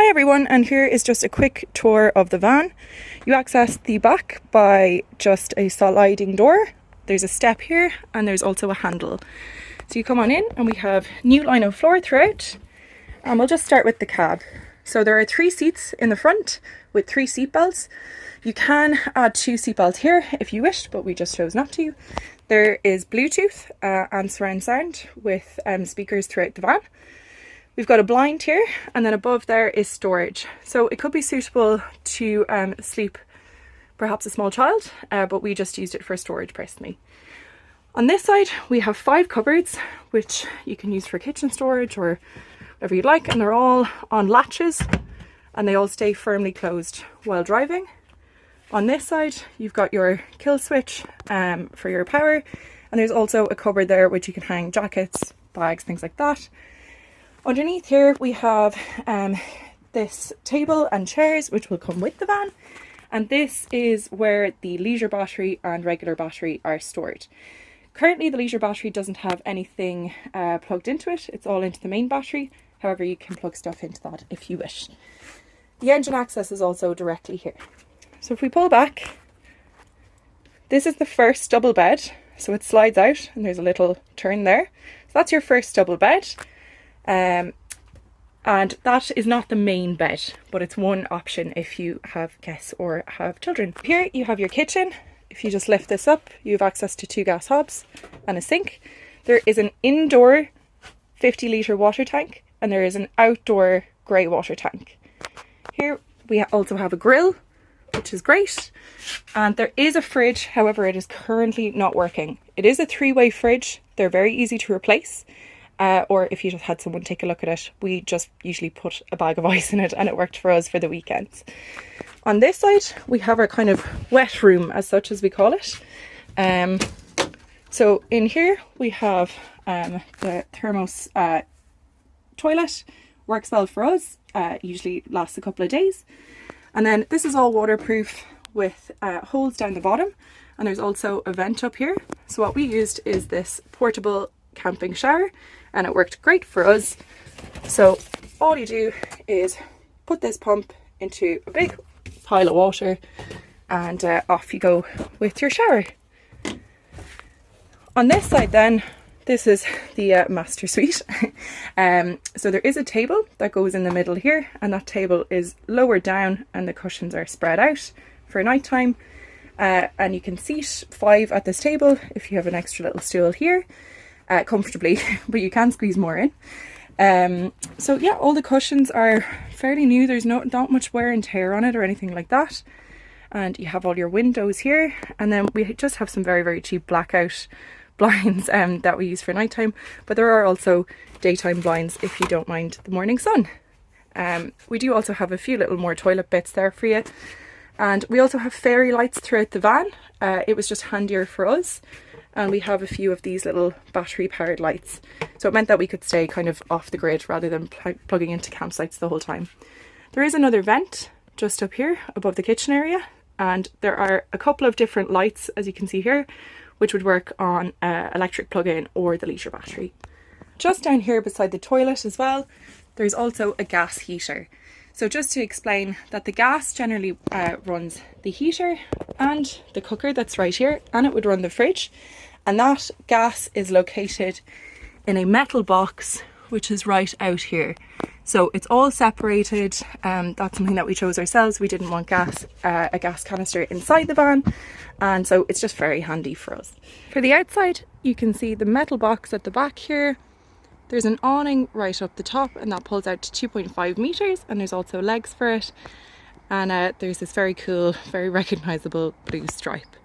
Hi everyone, and here is just a quick tour of the van. You access the back by just a sliding door. There's a step here and there's also a handle. So you come on in and we have new line of floor throughout, and we'll just start with the cab. So there are 3 seats in the front with 3 seat belts. You can add 2 seat belts here if you wished, but we just chose not to. There is Bluetooth and surround sound with speakers throughout the van. We've got a blind here, and then above there is storage. So it could be suitable to sleep perhaps a small child, but we just used it for storage personally. On this side we have 5 cupboards, which you can use for kitchen storage or whatever you'd like, and they're all on latches and they all stay firmly closed while driving. On this side you've got your kill switch for your power, and there's also a cupboard there which you can hang jackets, bags, things like that. Underneath here we have this table and chairs which will come with the van, and this is where the leisure battery and regular battery are stored. Currently the leisure battery doesn't have anything plugged into it, it's all into the main battery. However, you can plug stuff into that if you wish. The engine access is also directly here. So if we pull back, this is the first double bed, so it slides out and there's a little turn there. So that's your first double bed. And that is not the main bed, but it's one option if you have guests or have children. Here you have your kitchen. If you just lift this up, you have access to 2 gas hobs and a sink. There is an indoor 50-litre water tank, and there is an outdoor grey water tank. Here we also have a grill, which is great, and there is a fridge. However, it is currently not working. It is a 3-way fridge. They're very easy to replace. Or if you just had someone take a look at it, we just usually put a bag of ice in it and it worked for us for the weekends. On this side, we have our kind of wet room, as such as we call it. So in here we have the thermos toilet. Works well for us, usually lasts a couple of days. And then this is all waterproof with holes down the bottom, and there's also a vent up here. So what we used is this portable camping shower, and it worked great for us. So all you do is put this pump into a big pile of water and off you go with your shower. On this side then, this is the master suite. So there is a table that goes in the middle here, and that table is lowered down and the cushions are spread out for night time. And you can seat 5 at this table if you have an extra little stool here. Comfortably, but you can squeeze more in. So yeah, all the cushions are fairly new. There's not much wear and tear on it or anything like that. And you have all your windows here, and then we just have some very, very cheap blackout blinds that we use for nighttime, but there are also daytime blinds if you don't mind the morning sun. We do also have a few little more toilet bits there for you, and we also have fairy lights throughout the van. It was just handier for us. And we have a few of these little battery powered lights, so it meant that we could stay kind of off the grid rather than plugging into campsites the whole time. There is another vent just up here above the kitchen area, and there are a couple of different lights, as you can see here, which would work on electric plug-in or the leisure battery. Just down here beside the toilet as well, there's also a gas heater. So just to explain that the gas generally runs the heater and the cooker that's right here, and it would run the fridge, and that gas is located in a metal box which is right out here. So it's all separated. That's something that we chose ourselves. We didn't want a gas canister inside the van, and so it's just very handy for us. For the outside, you can see the metal box at the back here. There's an awning right up the top, and that pulls out to 2.5 meters, and there's also legs for it. And there's this very cool, very recognizable blue stripe.